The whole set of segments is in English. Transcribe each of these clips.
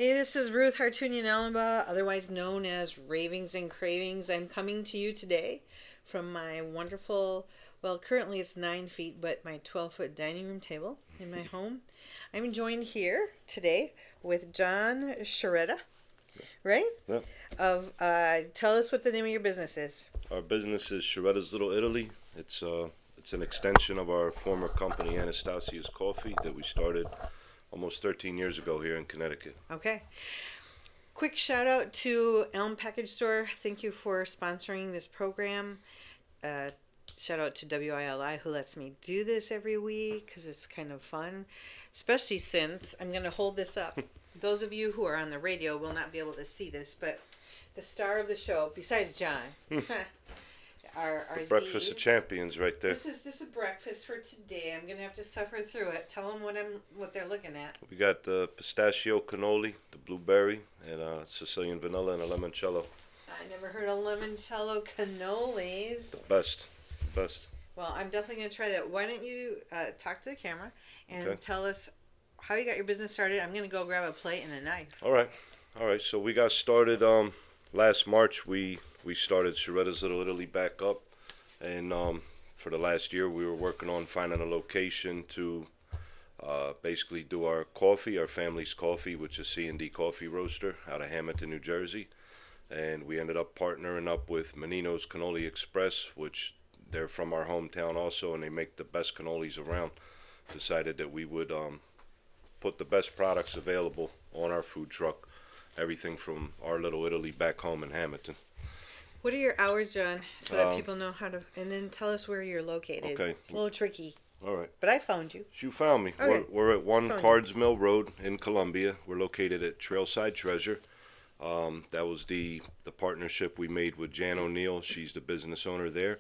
Hey, this is Ruth Hartunian-Alaba, otherwise known as Ravings and Cravings. I'm coming to you today from my wonderful, well, currently it's 9 feet, but my 12-foot dining room table in my home. I'm joined here today with John Sciarretta, right? Yep. Tell us what the name of your business is. Our business is Sciarretta's Little Italy. It's an extension of our former company, Anastasia's Coffee, that we started almost 13 years ago here in Connecticut. Okay. Quick shout out to Elm Package Store. Thank you for sponsoring this program. Shout out to WILI who lets me do this every week because it's kind of fun, especially since I'm going to hold this up. Those of you who are on the radio will not be able to see this, but the star of the show, besides John, are Breakfast these. of Champions right there. This is breakfast for today. I'm gonna have to suffer through it. Tell them what they're looking at. We got the pistachio cannoli, the blueberry, and Sicilian vanilla and a limoncello. I never heard of limoncello cannolis. The best. Well, I'm definitely gonna try that. Why don't you talk to the camera and Okay. tell us how you got your business started? I'm gonna go grab a plate and a knife. All right. So we got started last March. We started Sciarretta's Little Italy back up, and for the last year we were working on finding a location to basically do our coffee, our family's coffee, which is C&D Coffee Roaster out of Hamilton, New Jersey. And we ended up partnering up with Menino's Cannoli Express, which they're from our hometown also, and they make the best cannolis around. Decided that we would put the best products available on our food truck, everything from our Little Italy back home in Hamilton. What are your hours, John, so that people know how to? And then tell us where you're located. Okay. It's a little tricky, All right. but I found you. You found me. Okay. We're at 1 Found you. Cards Mill Road in Columbia. We're located at Trailside Treasure. That was the partnership we made with Jan O'Neill. She's the business owner there.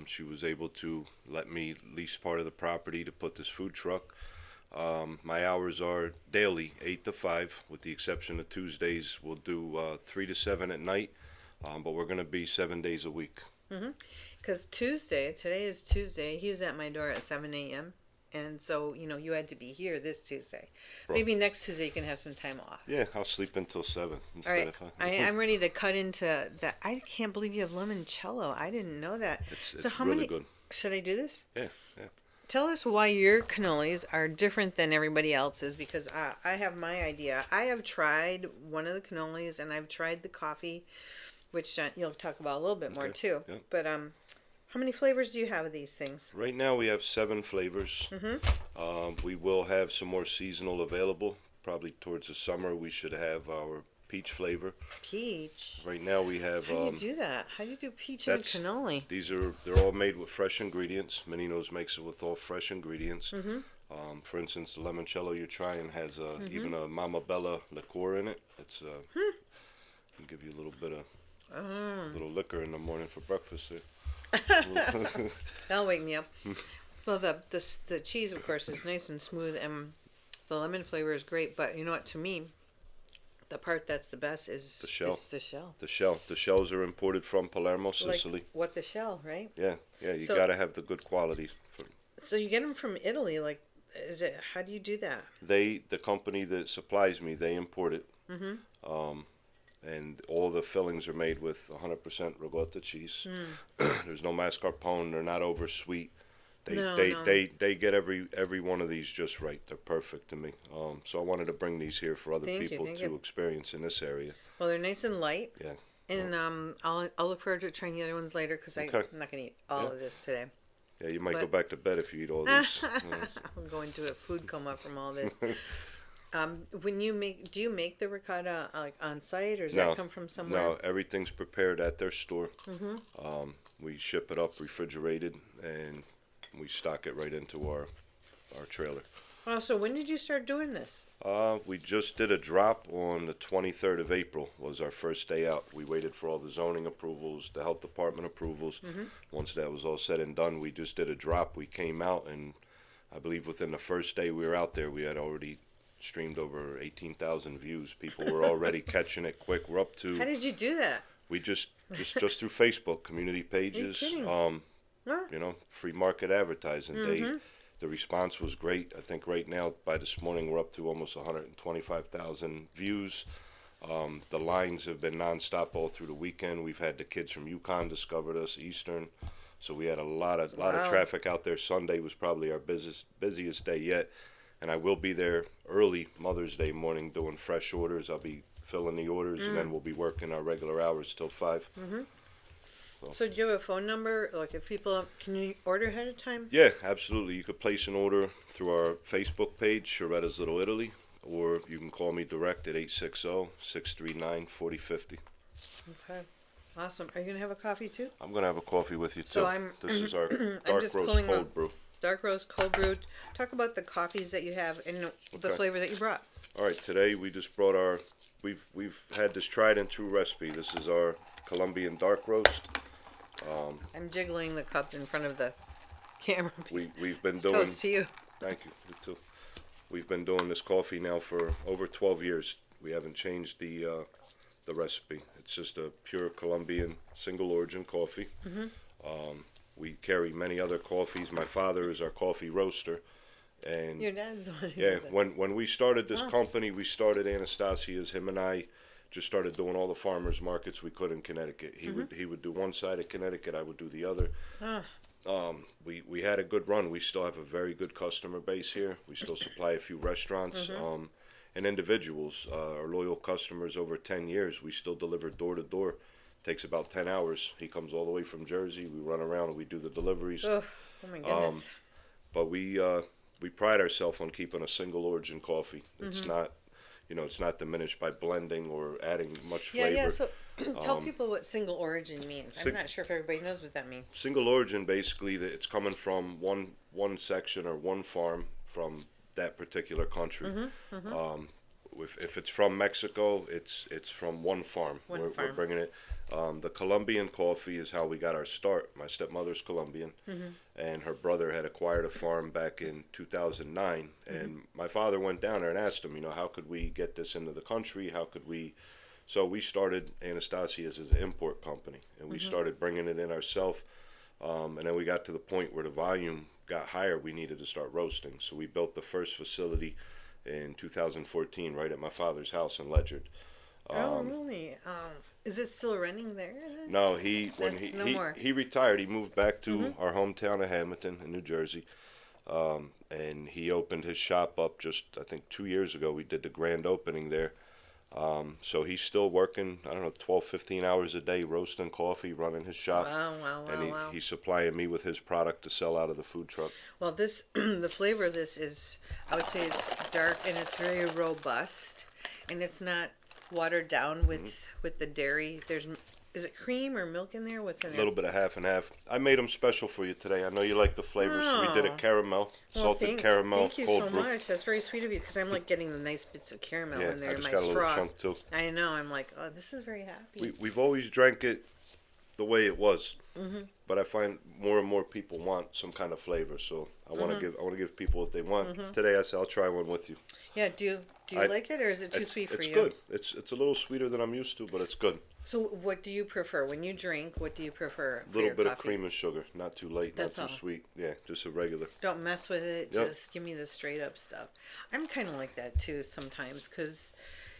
She was able to let me lease part of the property to put this food truck. My hours are daily, 8 to 5, with the exception of Tuesdays. We'll do 3 to 7 at night, but we're going to be 7 days a week. Because today is Tuesday. He was at my door at 7 a.m. And so, you had to be here this Tuesday. Maybe next Tuesday you can have some time off. Yeah, I'll sleep until 7 instead All right. of 5. I'm ready to cut into that. I can't believe you have limoncello. I didn't know that. It's so how really many? good. Should I do this? Yeah. Tell us why your cannolis are different than everybody else's, because I have my idea. I have tried one of the cannolis and I've tried the coffee, which you'll talk about a little bit more Okay, too. yeah. But how many flavors do you have of these things? Right now we have 7 flavors. We will have some more seasonal available. Probably towards the summer we should have our peach flavor. Peach. Right now we have. How do you do that? How do you do peach and cannoli? They're all made with fresh ingredients. Menino's makes it with all fresh ingredients. For instance, the limoncello you're trying has even a Mama Bella liqueur in it. It's can give you a little bit of little liquor in the morning for breakfast there. That'll wake me up. Well, the cheese, of course, is nice and smooth, and the lemon flavor is great. But you know what? To me, the part that's the best is The shell. is the shell. The shells are imported from Palermo, Sicily. Like what the shell, right? Yeah. You So- gotta have the good quality. So you get them from Italy. Like, how do you do that? The company that supplies me, they import it. And all the fillings are made with 100% ricotta cheese. There's no mascarpone. They're not over sweet. They get every one of these just right. They're perfect to me. So I wanted to bring these here for other Thank you, people thank to you. experience in this area. Well, they're nice and light. Yeah. And I'll look forward to trying the other ones later because Okay. I'm not gonna eat all of this today. Yeah, you might go But- back to bed if you eat all these. I'm going to a food coma from all this. When do you make the ricotta like on site, or does that come from somewhere? No, everything's prepared at their store. We ship it up refrigerated, and we stock it right into our trailer. Well, so when did you start doing this? We just did a drop on the 23rd of April was our first day out. We waited for all the zoning approvals, the health department approvals. Once that was all said and done, we just did a drop. We came out, and I believe within the first day we were out there, we had already streamed over 18,000 views. People were already catching it quick. We're up to. How did you do that? We just through Facebook community pages. kidding? Free market advertising. The response was great. I think right now, by this morning, we're up to almost 125,000 views. The lines have been nonstop all through the weekend. We've had the kids from Yukon discovered us, Eastern. So we had a lot of Wow. traffic out there. Sunday was probably our busiest day yet. And I will be there early Mother's Day morning doing fresh orders. I'll be filling the orders, and then we'll be working our regular hours till 5. So do you have a phone number? Like if people, can you order ahead of time? Yeah, absolutely. You could place an order through our Facebook page, Sciarrettas Little Italy, or you can call me direct at 860-639-4050. Okay. Awesome. Are you going to have a coffee too? I'm going to have a coffee with you, too. So I'm- This is our I'm dark just roast pulling cold up. brew. Dark roast, cold brewed. Talk about the coffees that you have and the Okay. flavor that you brought. All right, today we just brought our, we've had this tried and true recipe. This is our Colombian dark roast. I'm jiggling the cup in front of the camera. We've been doing, Toast to you. thank you, you too. We've been doing this coffee now for over 12 years. We haven't changed the recipe. It's just a pure Colombian single origin coffee. We carry many other coffees. My father is our coffee roaster, and Your dad's the one who yeah, does it. when we started this Wow. company, we started Anastasia's. Him and I just started doing all the farmers markets we could in Connecticut. He would do one side of Connecticut, I would do the other. Ah, We had a good run. We still have a very good customer base here. We still supply a few restaurants and individuals. Our loyal customers over 10 years. We still deliver door to door. Takes about 10 hours. He comes all the way from Jersey. We run around and we do the deliveries. oh my goodness. But we pride ourselves on keeping a single origin coffee. It's not, it's not diminished by blending or adding much flavor. Yeah. So tell people what single origin means. I'm not sure if everybody knows what that means. Single origin, basically, that it's coming from one section or one farm from that particular country. If it's from Mexico, it's from one farm. We're bringing it. The Colombian coffee is how we got our start. My stepmother's Colombian, and her brother had acquired a farm back in 2009. And my father went down there and asked him, how could we get this into the country? How could we? So we started Anastasia's as an import company, and we started bringing it in ourselves. And then we got to the point where the volume got higher. We needed to start roasting. So we built the first facility in 2014, right at my father's house in Ledyard. Oh, really? Is it still running there? No, he No more. he retired. He moved back to our hometown of Hamilton in New Jersey, and he opened his shop up just, I think, 2 years ago. We did the grand opening there. So he's still working, I don't know, 12, 15 hours a day roasting coffee, running his shop. Wow. And he's supplying me with his product to sell out of the food truck. Well, this the flavor of this is, I would say, it's dark and it's very robust, and it's not watered down with the dairy. Is it cream or milk in there? What's in A there? little bit of half and half. I made them special for you today. I know you like the flavors, so we did Oh. it caramel, salted caramel, Thank you cold so brew. much. That's very sweet of you, because I'm like getting the nice bits of caramel Yeah, in there I in just my got a little straw. chunk too. I know. I'm like, oh, this is very happy. We've always drank it the way it was, but I find more and more people want some kind of flavor. So I want to give people what they want. Today I said I'll try one with you. Yeah. Do you like it, or is it too sweet for It's you? good. It's a little sweeter than I'm used to, but it's good. So, what do you prefer when you drink? What do you prefer? A For little your bit coffee? of cream and sugar, not too light, That's not too all. sweet. Yeah, just a regular. Don't mess with it. Yep. Just give me the straight up stuff. I'm kind of like that too sometimes, because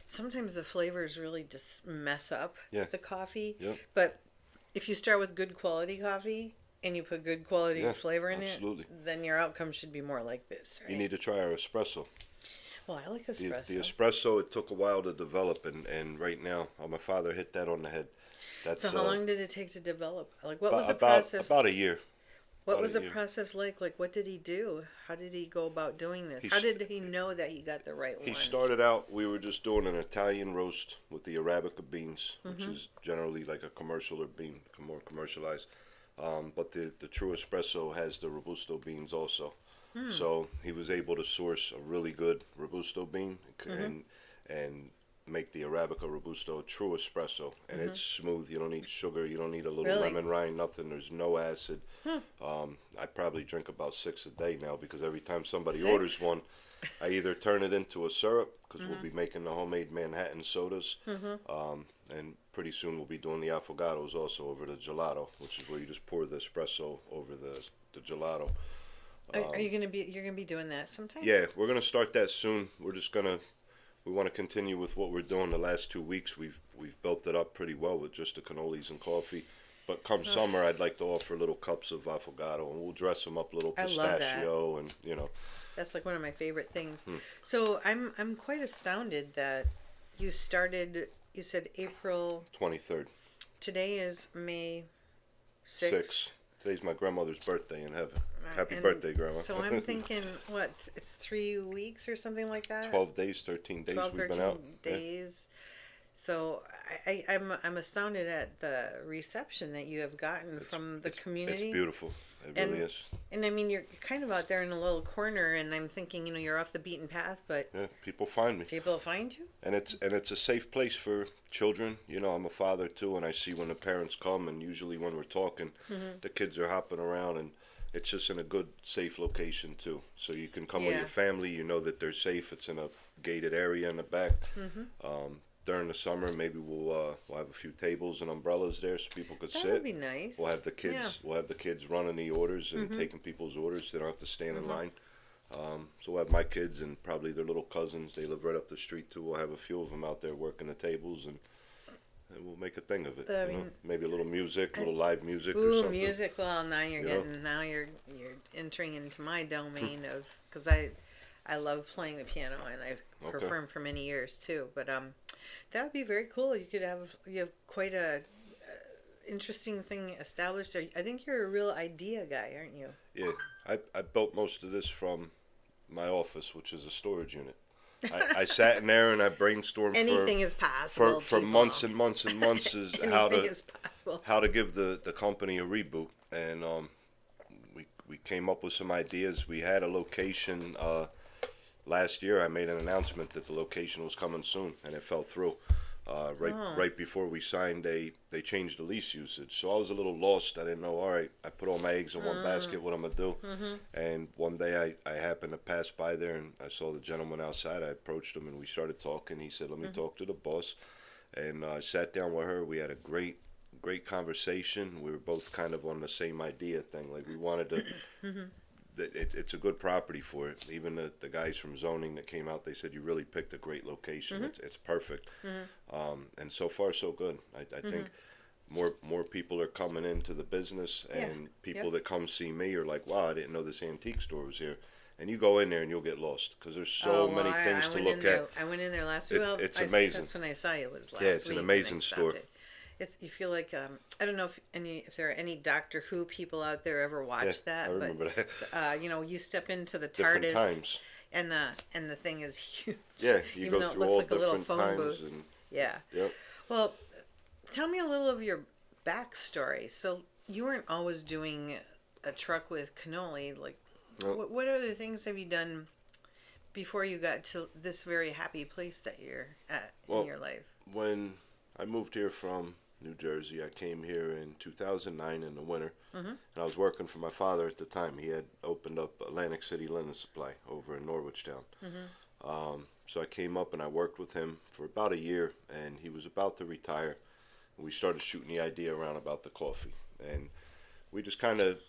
sometimes the flavors really just mess up the coffee. Yep. But if you start with good quality coffee and you put good quality flavor in absolutely. it, then your outcome should be more like this, right? You need to try our espresso. Well, I like The espresso. espresso, it took a while to develop, and right now, my father hit that on the head. That's So how long did it take to develop? Like, what was the about process? about a year. What about was a the year. process like? Like, what did he do? How did he go about doing this? He How st- did he know that he got the right He one? started out, we were just doing an Italian roast with the Arabica beans, which Mm-hmm. is generally like a commercial or bean, more commercialized. But the true espresso has the Robusto beans also. Hmm. So he was able to source a really good Robusto bean Mm-hmm. and make the Arabica Robusto a true espresso. And it's smooth. You don't need sugar. You don't need a little Mm-hmm. Really? lemon rind, nothing. There's no acid. Hmm. I probably drink about 6 a day now, because every time somebody 6? orders one, I either turn it into a syrup, because Mm-hmm. we'll be making the homemade Manhattan sodas, and pretty soon we'll be doing the affogatos also over the gelato, which is where you just pour the espresso over the gelato. Are you gonna be? You're gonna be doing that sometime? Yeah, we're gonna start that soon. We want to continue with what we're doing. The last 2 weeks, we've built it up pretty well with just the cannolis and coffee. But come summer, I'd like to offer little cups of affogato, and we'll dress them up a little I love that. pistachio, and you know. That's like one of my favorite things. So I'm quite astounded that you started. You said April. 23rd, Today is May 6th. 6. Today's my grandmother's birthday in heaven. Happy And birthday, Grandma. So I'm thinking, what? It's 3 weeks or something like that. 12 days, 13 days 12, we've 13 been out. Yeah. days. So I'm astounded at the reception that you have gotten from the community. It's beautiful. It And really is. And I mean, you're kind of out there in a little corner, and I'm thinking, you're off the beaten path, but Yeah, people find me. people find you. And it's a safe place for children. I'm a father too, and I see when the parents come, and usually when we're talking, the kids are hopping around, and it's just in a good, safe location too. So you can come with Yeah. your family. You know that they're safe. It's in a gated area in the back. During the summer, maybe we'll have a few tables and umbrellas there so people could That sit. would be nice. We'll have the kids. Yeah. We'll have the kids running the orders and taking people's orders. They don't have to stand in line. So we'll have my kids and probably their little cousins. They live right up the street too. We'll have a few of them out there working the tables, and we'll make a thing of it. I mean, maybe a little music, a little live music or Ooh, something. music. Well, now you're You know? getting you're entering into my domain of, because I love playing the piano, and I've Okay. performed for many years too. But that would be very cool. You have quite a interesting thing established there. I think you're a real idea guy, aren't you? Yeah, I built most of this from my office, which is a storage unit. I sat in there and I brainstormed Anything is possible. for people. months and months and months is Anything is possible. how to give the company a reboot, and we came up with some ideas. We had a location last year. I made an announcement that the location was coming soon, and it fell through. Right before we signed, they changed the lease usage, so I was a little lost. I didn't know. All right, I put all my eggs in one basket. What I'm gonna do? And one day I happened to pass by there, and I saw the gentleman outside. I approached him, and we started talking. He said, "Let me talk to the boss," and I sat down with her. We had a great conversation. We were both kind of on the same idea thing. Like we wanted to. It's a good property for it. Even the guys from zoning that came out, they said you really picked a great location. It's perfect, and so far so good. I think more people are coming into the business, and people that come see me are like, "Wow, I didn't know this antique store was here." And you go in there and you'll get lost because there's so many things to look at. I went in there last week. Well, It's amazing. That's when I saw you. Was last Yeah, it's week an when I amazing stopped store. it. You feel like I don't know if there are any Doctor Who people out there ever watched that. I remember but, that. You step into the Different TARDIS, times. and the thing is huge. Yeah, you even go though it through looks all like a little different phone times, booth. and Yeah. yep. Well, tell me a little of your backstory. So you weren't always doing a truck with cannoli. Like, Nope. what other things have you done before you got to this very happy place that you're at in your life? When I moved here from New Jersey, I came here in 2009 in the winter, and I was working for my father at the time. He had opened up Atlantic City Linen Supply over in Norwich Town. So I came up and I worked with him for about a year, and he was about to retire. We started shooting the idea around about the coffee, and we just kind of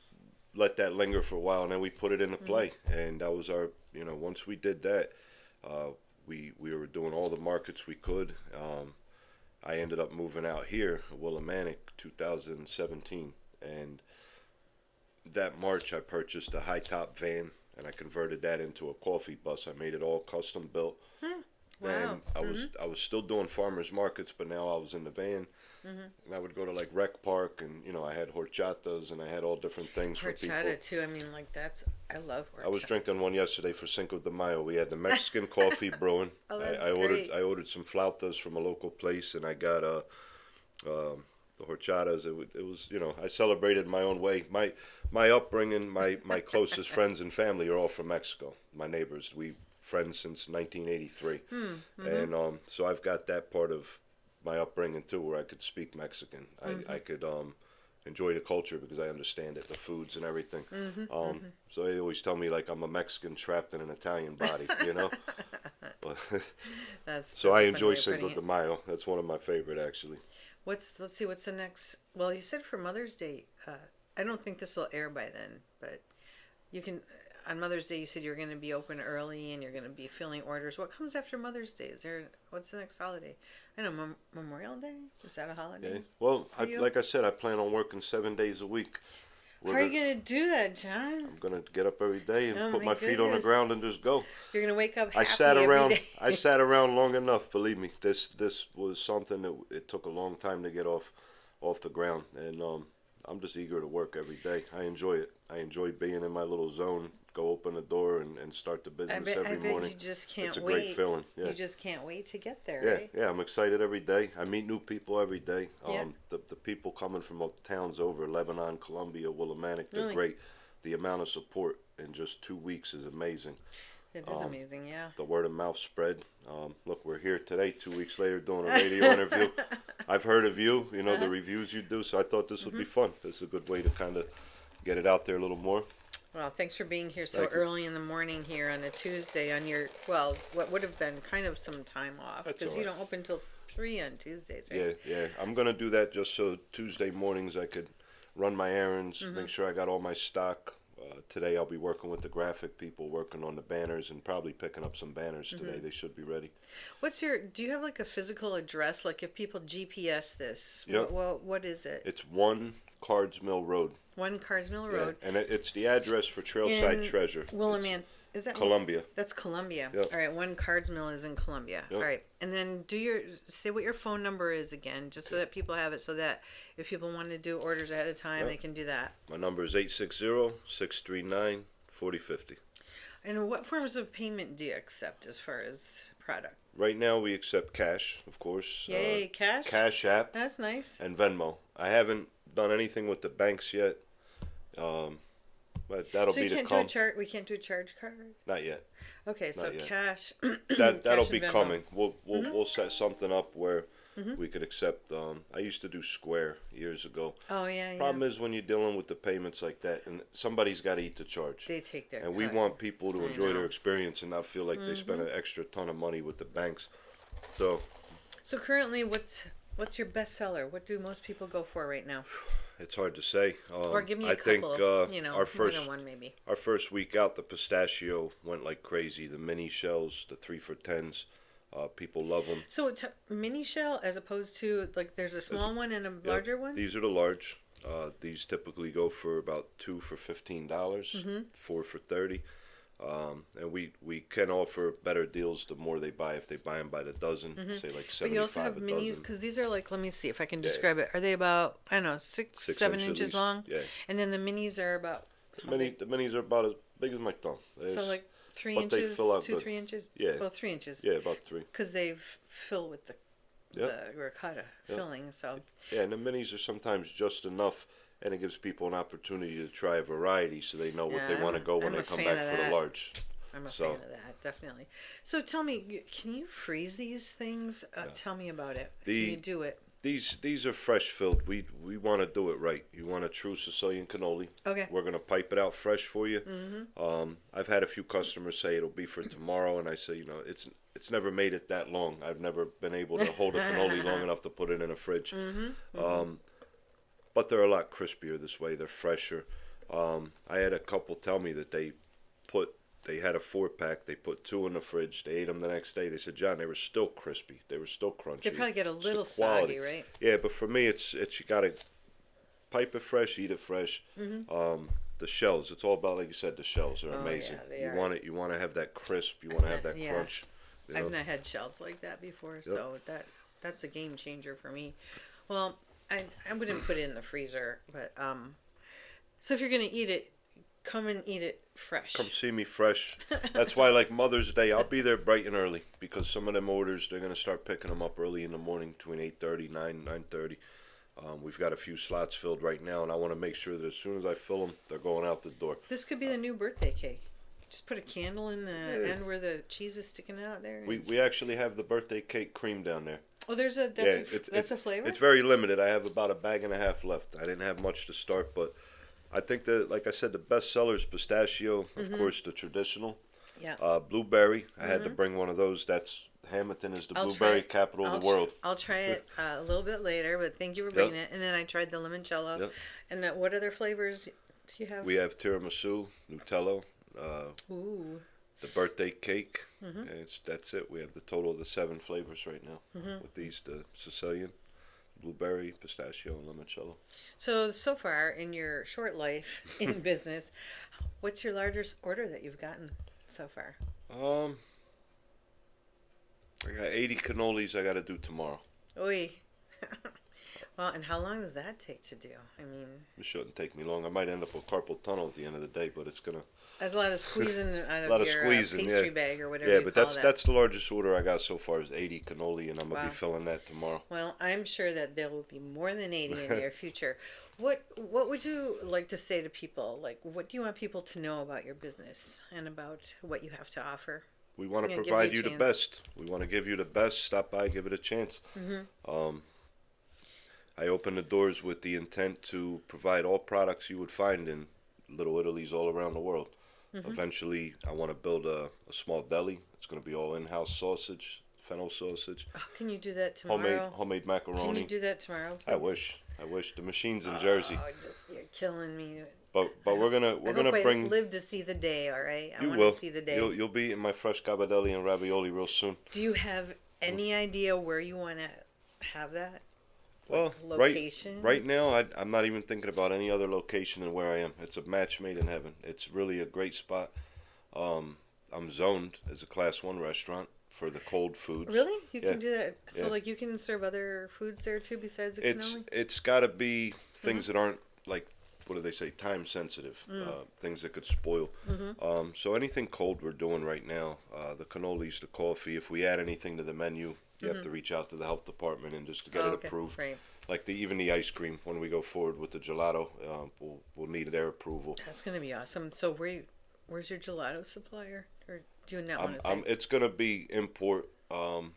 let that linger for a while, and then we put it into play. And that was our, once we did that, we were doing all the markets we could. I ended up moving out here, Willimantic, 2017, and that March I purchased a high top van, and I converted that into a coffee bus. I made it all custom built. Wow. And I was still doing farmers markets, but now I was in the van, and I would go to like Rec Park, and I had horchatas, and I had all different things for people. Horchata too. I mean, like I love horchata. I was drinking one yesterday for Cinco de Mayo. We had the Mexican coffee brewing. Oh, that's I great. ordered some flautas from a local place, and I got the horchatas. It was I celebrated my own way. My upbringing, my closest friends and family are all from Mexico. My neighbors, we friends since 1983, and so I've got that part of my upbringing too, where I could speak Mexican. I could enjoy the culture because I understand it, the foods and everything. So they always tell me like I'm a Mexican trapped in an Italian body, But so I enjoy Cinco de Mayo. That's one of my favorite actually. Let's see, what's the next? Well, you said for Mother's Day. I don't think this will air by then, but you can. on Mother's Day, you said you were going to be open early and you're going to be filling orders. What comes after Mother's Day? What's the next holiday? I know Memorial Day. Is that a holiday? Yeah. Well, you? like I said, I plan on working 7 days a week. How are you going to do that, John? I'm gonna get up every day and Oh put my my feet on the goodness. ground and just go. You're going to wake up I happy sat every around. day. I sat around long enough. Believe me, this was something that it took a long time to get off the ground, and I'm just eager to work every day. I enjoy it. I enjoy being in my little zone. Go open the door and start the business every I bet morning. you just can't It's a wait. great feeling. Yeah. You just can't wait to get there, Yeah, right? yeah, I'm excited every day. I meet new people every day. Yeah. The people coming from towns over Lebanon, Columbia, Willimantic, they're Really? great. The amount of support in just 2 weeks is amazing. It is amazing, yeah. The word of mouth spread. Look, we're here today, 2 weeks later, doing a radio interview. I've heard of you, the reviews you do, so I thought this would be fun. This is a good way to kind of get it out there a little more. Well, thanks for being here so Thank you. early in the morning here on a Tuesday on your, well, what would have been kind of some time off. That's Because all you right. don't open till 3 on Tuesdays, right? Yeah, yeah. I'm going to do that just so Tuesday mornings I could run my errands, make sure I got all my stock. Today I'll be working with the graphic people, working on the banners and probably picking up some banners today. They should be ready. Do you have like a physical address? Like if people GPS this, Yep. what is it? It's 1 Cards Mill Road. 1 Cardsmill Yeah, Road. and it's the address for Trailside in Treasure. Williman. Is that Columbia. That's Columbia. Yep. All right, 1 Cardsmill is in Columbia. Yep. All right, and then say what your phone number is again, just so that people have it, so that if people want to do orders ahead of time, Yep. they can do that. My number is 860-639-4050. And what forms of payment do you accept as far as product? Right now we accept cash, of course. Yay, cash? Cash App That's nice. and Venmo. I haven't done anything with the banks yet. But that'll So be you to can't come. we can't do a charge card? Not yet. Okay, so Not yet. cash. That'll cash be and Venmo. coming. We'll set something up where we could accept. I used to do Square years ago. Oh yeah, Problem yeah. is when you're dealing with the payments like that, and somebody's got to eat the charge. They take their And we cut. want people to I enjoy know. their experience and not feel like they spent an extra ton of money with the banks. So So currently, what's your best seller? What do most people go for right now? it's hard to say. Or give me a I couple. think More our than one maybe. Our first week out, the pistachio went like crazy. The mini shells, the 3 for 10s, people love them. So it's a mini shell as opposed to like there's a small one and a larger one. These are the large. These typically go for about 2 for $15, 4 for 30. And we can offer better deals the more they buy. If they buy them by the dozen, say like 75 But you also have a minis dozen. because these are like, let me see if I can describe it. Are they about, I don't know, 6, 7 inch at inches least, long? yeah. And then the minis are about how big? The minis are about as big as my thumb. So like 3 but they inches, fill out 2, good. 3 inches? Yeah. Well, 3 inches. Yeah, about 3. Because they fill with the Yep. ricotta filling. So Yeah, and the minis are sometimes just enough, and it gives people an opportunity to try a variety so they know what they Yeah, want to go when I'm they a come fan back of for that. the large. I'm a So- fan of that, definitely. So tell me, can you freeze these things? Tell me about it. Can you do it? These are fresh filled. We want to do it right. You want a true Sicilian cannoli. Okay. We're gonna pipe it out fresh for you. I've had a few customers say it'll be for tomorrow, and I say, it's never made it that long. I've never been able to hold a cannoli long enough to put it in a fridge. But they're a lot crispier this way. They're fresher. I had a couple tell me that they had a 4-pack. They put 2 in the fridge. They ate them the next day. They said, John, they were still crispy. They were still crunchy. They probably get a It's the little quality. soggy, right? Yeah, but for me, it's you gotta pipe it fresh, eat it fresh. The shells, it's all about, like you said, the shells are Oh, amazing. yeah, they you are. want it. You want to have that crisp. You want to have that Yeah. crunch. You know? I've not had shells like that before, so that's a game changer for me. Well, I'm gonna put it in the freezer, but so if you're gonna eat it, come and eat it fresh. Come see me fresh. That's why, like Mother's Day, I'll be there bright and early because some of them orders they're gonna start picking them up early in the morning between 8:30, 9:30. We've got a few slots filled right now, and I want to make sure that as soon as I fill them, they're going out the door. This could be the new birthday cake. Just put a candle in the end where the cheese is sticking out there. We actually have the birthday cake cream down there. Oh, that's a flavor. It's very limited. I have about a bag and a half left. I didn't have much to start, but I think that, like I said, the best seller is pistachio, of course, the traditional. Yeah. Blueberry. I had to bring one of those. Hamilton is the blueberry capital of the world. I'll try it a little bit later, but thank you for bringing it. And then I tried the limoncello. Yep. And what other flavors do you have? We have tiramisu, Nutella, Ooh. the birthday cake. That's it. We have the total of the 7 flavors right now. With these, the Sicilian, blueberry, pistachio, and limoncello. So far in your short life in business, what's your largest order that you've gotten so far? Um, I got 80 cannolis I got to do tomorrow. Oy. Well, and how long does that take to do? I mean, It shouldn't take me long. I might end up with carpal tunnel at the end of the day, but it's gonna that's a lot of squeezing out a of lot of your squeezing. pastry Yeah, bag or whatever yeah. you But call that's that. that's the largest order I got so far is 80 cannoli, and I'm gonna Wow. be filling that tomorrow. Well, I'm sure that there will be more than 80 in the near future. What would you like to say to people? Like, what do you want people to know about your business and about what you have to offer? We want to Yeah, give provide you you a the chance. best. We want to give you the best. Stop by, give it a chance. Um, I open the doors with the intent to provide all products you would find in Little Italy's all around the world. Eventually, I want to build a small deli. It's going to be all in-house sausage, fennel sausage, Oh, can you do that homemade tomorrow? homemade Can macaroni. you do that tomorrow, please? I wish. I wish the machines in Jersey. Oh, just you're killing me. But we're gonna I we're hope gonna I bring. live to see the day. All right, I You want to will. see the day. You'll be eating my fresh gabadelli and ravioli real soon. Do you have any idea where you want to have that? Well, Location? right now, I'm not even thinking about any other location than where I am. It's a match made in heaven. It's really a great spot. I'm zoned as a class 1 restaurant for the cold foods. Really? You Yeah. can do that. So, Yeah. like, you can serve other foods there too besides the cannoli? It's got to be things that aren't like, what do they say, time sensitive, things that could spoil. So anything cold we're doing right now, the cannolis, the coffee. If we add anything to the menu, you have to reach out to the health department and just to get Oh, it okay. approved. Right. Like even the ice cream, when we go forward with the gelato, we'll need their approval. That's gonna be awesome. So, where's your gelato supplier? Or do you not want to say? It's gonna be import, and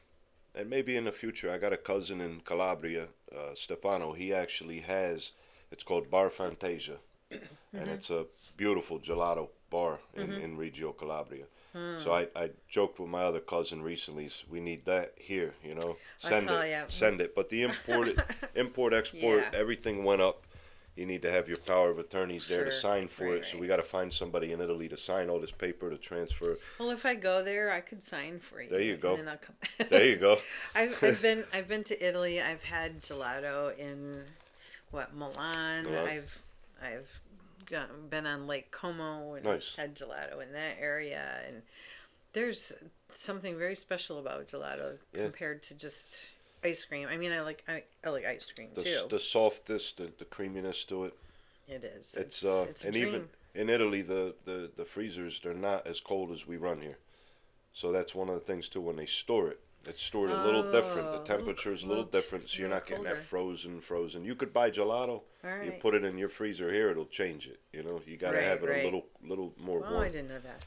maybe in the future. I got a cousin in Calabria, Stefano. He actually has. It's called Bar Fantasia, and it's a beautiful gelato bar in Reggio Calabria. So I joked with my other cousin recently. We need that here, you know. Send tell it, ya. send it. But the import, export, Yeah. everything went up. You need to have your power of attorneys there to Sure. sign for Right, it. So right. we got to find somebody in Italy to sign all this paper to transfer. Well, if I go there, I could sign for you. There you go. And then I'll come. There you go. I've been to Italy. I've had gelato in Milan. Milan. I've been on Lake Como and Nice. had gelato in that area. And there's something very special about gelato Yeah. compared to just ice cream. I mean, I like ice cream too. The softness, the creaminess to it. It is. It's It's a and dream. even in Italy, the freezers, they're not as cold as we run here. So that's one of the things too. When they store it, it's stored a little different. Oh, The temperature's a little different, so you're little not getting that colder. frozen. You could buy gelato. All You right. put it in your freazer here, it'll change it. You know, you got to Right, have it right. a little more Oh, I warm. didn't know that.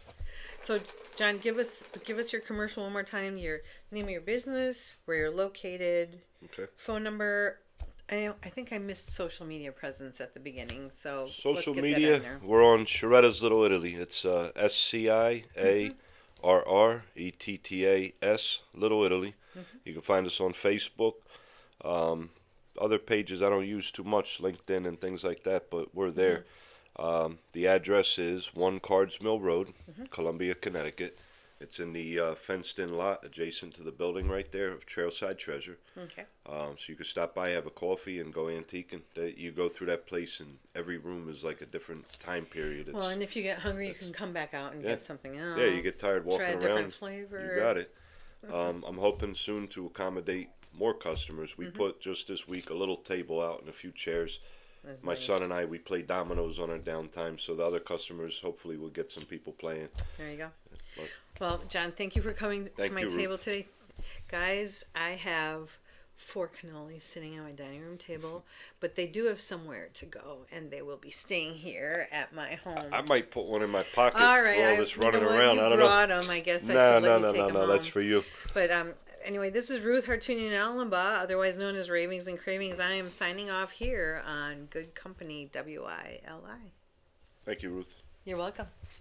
So, John, give us your commercial one more time. Your name of your business, where you're located, Okay. phone number. I think I missed social media presence at the beginning. So Social let's get media, That in there. we're on Sciarrettas Little Italy. It's SCIARRETTAS Little Italy. You can find us on Facebook. Other pages I don't use too much, LinkedIn and things like that, but we're there. The address is 1 Cards Mill Road, Columbia, Connecticut. It's in the fenced-in lot adjacent to the building right there of Trailside Treasure. Okay. So you could stop by, have a coffee, and go antiquing. You go through that place, and every room is like a different time period. Well, and if you get hungry, you can come back out and Yeah. get something else. Yeah, you get tired walking Try a around. different flavor. You got it. I'm hoping soon to accommodate more customers. We put just this week a little table out and a few chairs. That's My nice. son and I, we play dominoes on our downtime, so the other customers hopefully will get some people playing. There you go. But Well, John, thank you for coming to Thank my you, table Ruth. today. Guys, I have 4 cannolis sitting on my dining room table, but they do have somewhere to go, and they will be staying here at my home. I might put one in my pocket All right, for all this running you know what, around. you I don't know. brought them. I guess I No, should let no, you no, take no, them no. home. That's for you. But anyway, this is Ruth Hartunian Allenbaugh, otherwise known as Ravings and Cravings. I am signing off here on Good Company WILI. Thank you, Ruth. You're welcome.